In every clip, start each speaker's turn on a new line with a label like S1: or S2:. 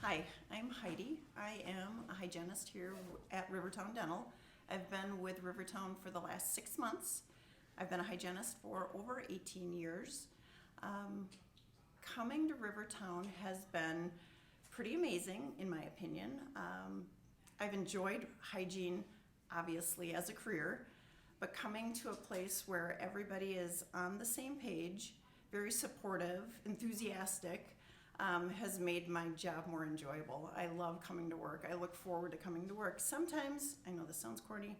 S1: Hi, I'm Heidi. I am a hygienist here at Rivertown Dental. I've been with Rivertown for the last 6 months. I've been a hygienist for over 18 years. Coming to Rivertown has been pretty amazing, in my opinion. I've enjoyed hygiene, obviously, as a career, but coming to a place where everybody is on the same page, very supportive, enthusiastic, has made my job more enjoyable. I love coming to work. I look forward to coming to work. Sometimes, I know this sounds corny,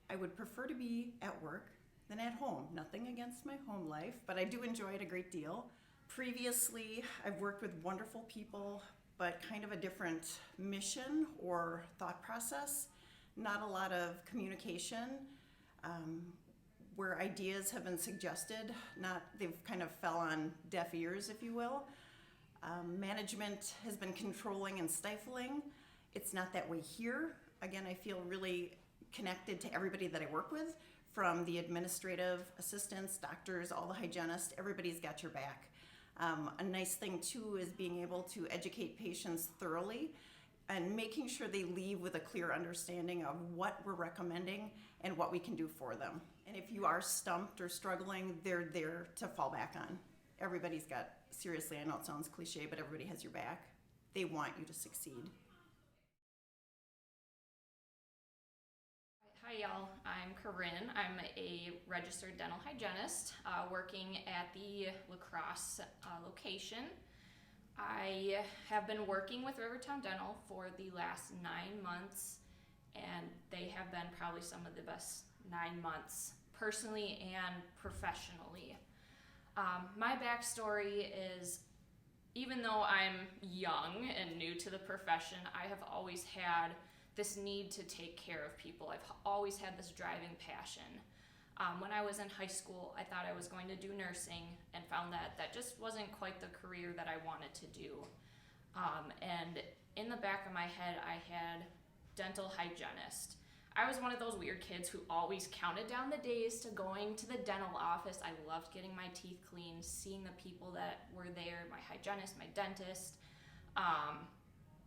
S1: I would prefer to be at work than at home. Nothing against my home life, but I do enjoy it a great deal. Previously, I've worked with wonderful people, but kind of a different mission or thought process. Not a lot of communication, where ideas have been suggested, they've kind of fell on deaf ears, if you will. Management has been controlling and stifling. It's not that way here. Again, I feel really connected to everybody that I work with, from the administrative assistants, doctors, all the hygienists. Everybody's got your back. A nice thing too is being able to educate patients thoroughly and making sure they leave with a clear understanding of what we're recommending and what we can do for them. And if you are stumped or struggling, they're there to fall back on. Everybody's got, seriously, I know it sounds cliche, but everybody has your back. They want you to succeed.
S2: Hi y'all, I'm Corinne. I'm a registered dental hygienist working at the La Crosse location. I have been working with Rivertown Dental for the last 9 months, and they have been probably some of the best 9 months, personally and professionally. My backstory is, even though I'm young and new to the profession, I have always had this need to take care of people. I've always had this driving passion. When I was in high school, I thought I was going to do nursing and found that that just wasn't quite the career that I wanted to do. And in the back of my head, I had dental hygienist. I was one of those weird kids who always counted down the days to going to the dental office. I loved getting my teeth cleaned, seeing the people that were there, my hygienist, my dentist.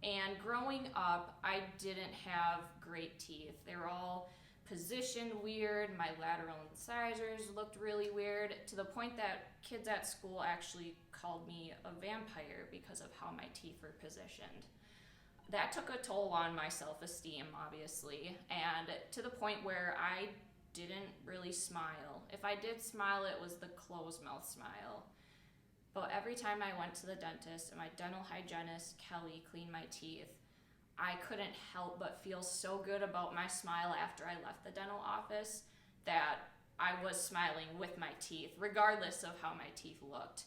S2: And growing up, I didn't have great teeth. They were all positioned weird. My lateral incisors looked really weird, to the point that kids at school actually called me a vampire because of how my teeth were positioned. That took a toll on my self-esteem, obviously, and to the point where I didn't really smile. If I did smile, it was the closed mouth smile. But every time I went to the dentist and my dental hygienist, Kelly, cleaned my teeth, I couldn't help but feel so good about my smile after I left the dental office that I was smiling with my teeth, regardless of how my teeth looked.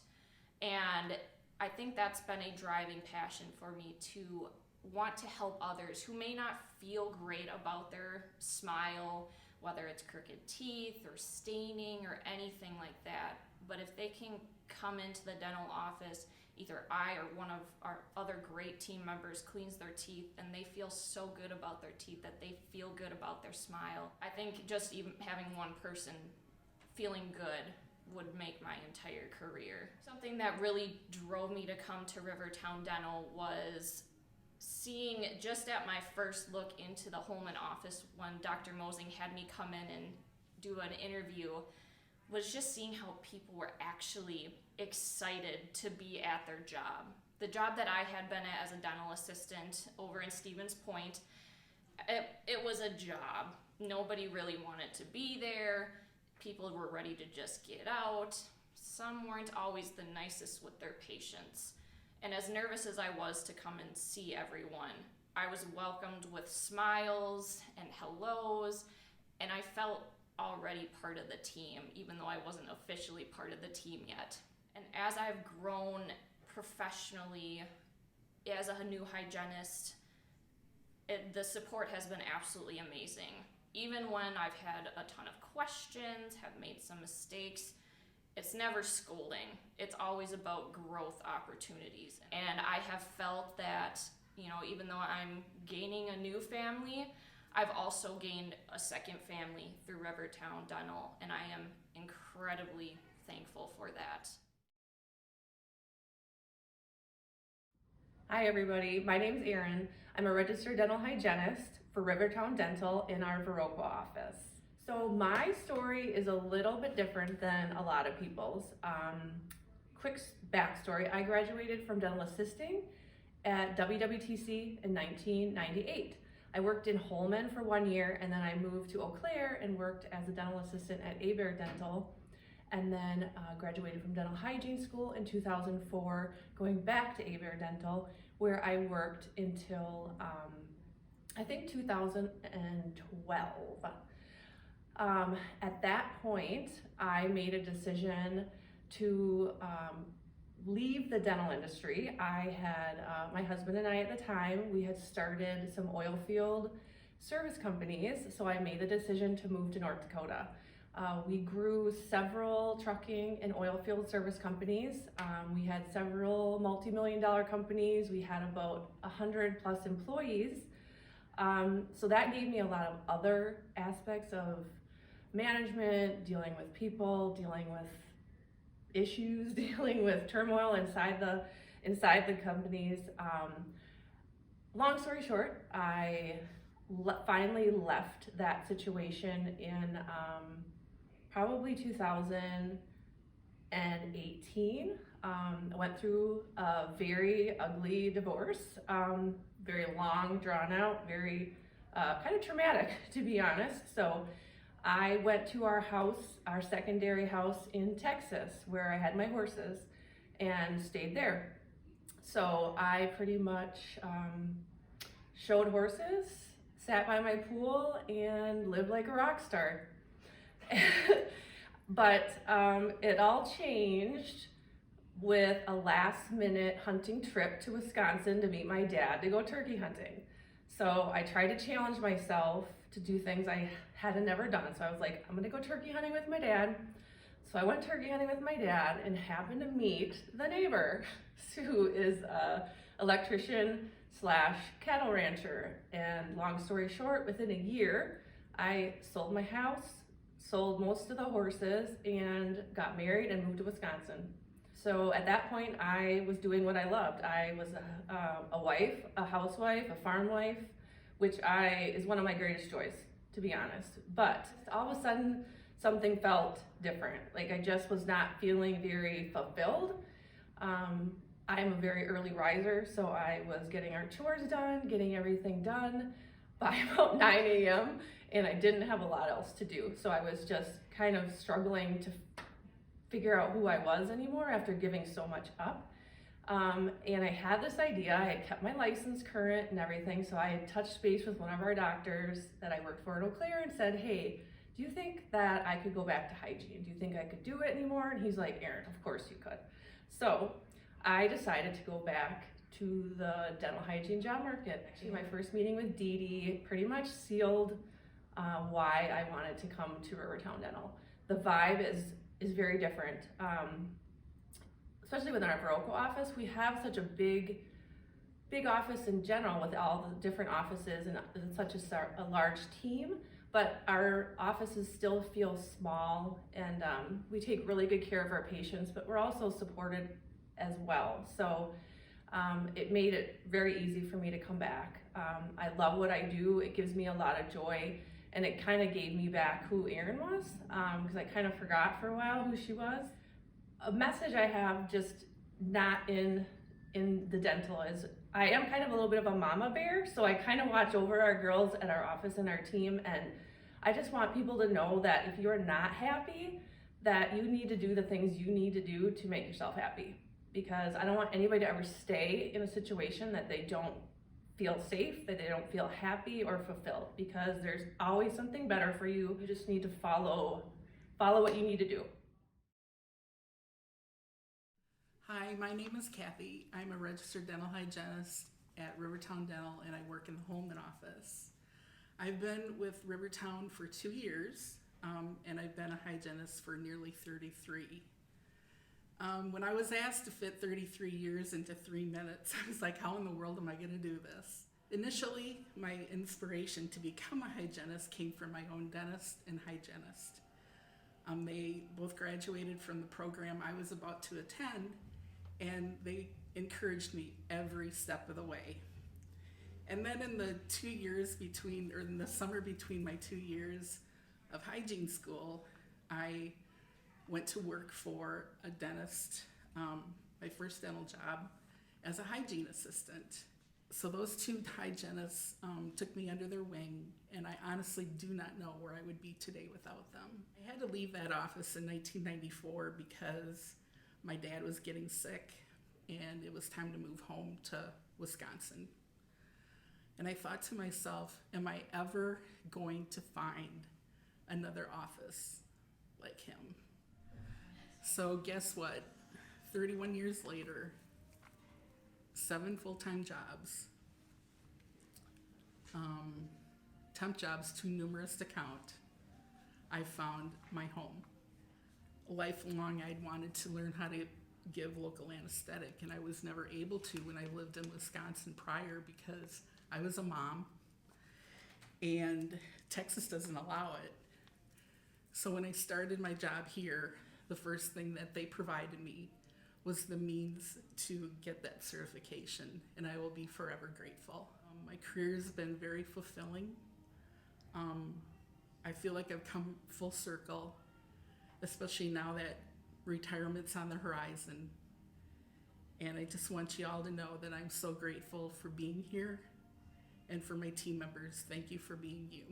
S2: And I think that's been a driving passion for me to want to help others who may not feel great about their smile, whether it's crooked teeth or staining or anything like that. But if they can come into the dental office, either I or one of our other great team members cleans their teeth and they feel so good about their teeth that they feel good about their smile. I think just even having one person feeling good would make my entire career. Something that really drove me to come to Rivertown Dental was seeing, just at my first look into the Holman office when Dr. Mosing had me come in and do an interview, was just seeing how people were actually excited to be at their job. The job that I had been at as a dental assistant over in Stevens Point, it was a job. Nobody really wanted to be there. People were ready to just get out. Some weren't always the nicest with their patients. And as nervous as I was to come and see everyone, I was welcomed with smiles and hellos, and I felt already part of the team, even though I wasn't officially part of the team yet. And as I've grown professionally as a new hygienist, the support has been absolutely amazing. Even when I've had a ton of questions, have made some mistakes, it's never scolding. It's always about growth opportunities. And I have felt that, even though I'm gaining a new family, I've also gained a second family through Rivertown Dental, and I am incredibly thankful for that.
S3: Hi everybody, my name's Erin. I'm a registered dental hygienist for Rivertown Dental in our Viroqua office. So my story is a little bit different than a lot of people's. Quick backstory, I graduated from dental assisting at WWTC in 1998. I worked in Holman for 1 year, and then I moved to Eau Claire and worked as a dental assistant at Abear Dental, and then graduated from dental hygiene school in 2004, going back to Abear Dental, where I worked until I think 2012. At that point, I made a decision to leave the dental industry. I had, my husband and I at the time, we had started some oil field service companies, so I made the decision to move to North Dakota. We grew several trucking and oil field service companies. We had several multi-million-dollar companies. We had about 100 plus employees. So that gave me a lot of other aspects of management, dealing with people, dealing with issues, dealing with turmoil inside the companies. Long story short, I finally left that situation in probably 2018. I went through a very ugly divorce, very long, drawn out, very kind of traumatic, to be honest. So I went to our house, our secondary house in Texas, where I had my horses, and stayed there. So I pretty much showed horses, sat by my pool, and lived like a rock star. But it all changed with a last minute hunting trip to Wisconsin to meet my dad to go turkey hunting. So I tried to challenge myself to do things I had never done. So I was like, I'm gonna go turkey hunting with my dad. So I went turkey hunting with my dad and happened to meet the neighbor who is a electrician slash cattle rancher. And long story short, within a year, I sold my house, sold most of the horses, and got married and moved to Wisconsin. So at that point, I was doing what I loved. I was a wife, a housewife, a farm wife, which is one of my greatest joys, to be honest. But all of a sudden, something felt different. Like I just was not feeling very fulfilled. I am a very early riser, so I was getting our chores done, getting everything done by about 9 a.m. and I didn't have a lot else to do. So I was just kind of struggling to figure out who I was anymore after giving so much up. And I had this idea. I had kept my license current and everything, so I had touched base with one of our doctors that I worked for in Eau Claire and said, hey, do you think that I could go back to hygiene? Do you think I could do it anymore? And he's like, Erin, of course you could. So I decided to go back to the dental hygiene job market. Actually, my first meeting with Dee Dee pretty much sealed why I wanted to come to Rivertown Dental. The vibe is very different. Especially within our Viroqua office, we have such a big office in general with all the different offices and such a large team, but our offices still feel small, and we take really good care of our patients, but we're also supported as well. So it made it very easy for me to come back. I love what I do. It gives me a lot of joy, and it kind of gave me back who Erin was, because I kind of forgot for a while who she was. A message I have, just not in the dental, is I am kind of a little bit of a mama bear, so I kind of watch over our girls at our office and our team, and I just want people to know that if you're not happy, that you need to do the things you need to do to make yourself happy. Because I don't want anybody to ever stay in a situation that they don't feel safe, that they don't feel happy or fulfilled, because there's always something better for you. You just need to follow what you need to do.
S4: Hi, my name is Kathy. I'm a registered dental hygienist at Rivertown Dental, and I work in the Holman office. I've been with Rivertown for 2 years, and I've been a hygienist for nearly 33. When I was asked to fit 33 years into 3 minutes, I was like, how in the world am I going to do this? Initially, my inspiration to become a hygienist came from my own dentist and hygienist. They both graduated from the program I was about to attend, and they encouraged me every step of the way. And then in the 2 years between, or in the summer between my 2 years of hygiene school, I went to work for a dentist, my first dental job, as a hygiene assistant. So those two hygienists took me under their wing, and I honestly do not know where I would be today without them. I had to leave that office in 1994 because my dad was getting sick, and it was time to move home to Wisconsin. And I thought to myself, am I ever going to find another office like him? So guess what? 31 years later, 7 full-time jobs, temp jobs too numerous to count, I found my home. Lifelong, I'd wanted to learn how to give local anesthetic, and I was never able to when I lived in Wisconsin prior because I was a mom, and Texas doesn't allow it. So when I started my job here, the first thing that they provided me was the means to get that certification, and I will be forever grateful. My career has been very fulfilling. I feel like I've come full circle, especially now that retirement's on the horizon. And I just want you all to know that I'm so grateful for being here, and for my team members, thank you for being you.